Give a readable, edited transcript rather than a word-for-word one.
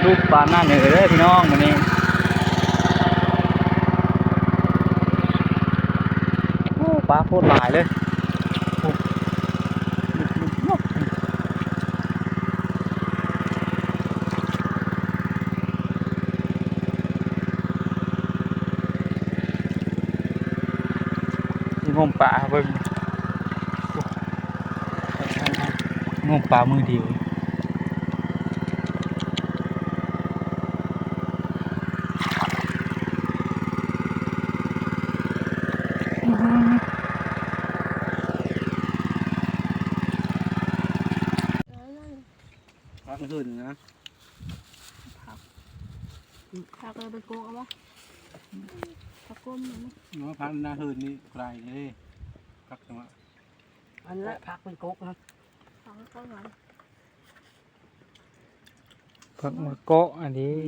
ลูกปลาหน้าเหนือเลยพี่น้องวันนี้โอ้ปลาโคตรหลายเลยงมปลาเบิ่งงมปลามือเดียวพักขึ้นนะพักเลยไปโกงเอาวะพักก้มเลยมั้ย น้องพักหน้าหืนนี่ไกลเลยพักจังหวะ อันนั้นผักเป็นกกนะ พักก้มหน่อย พักมาเกาะอันนี้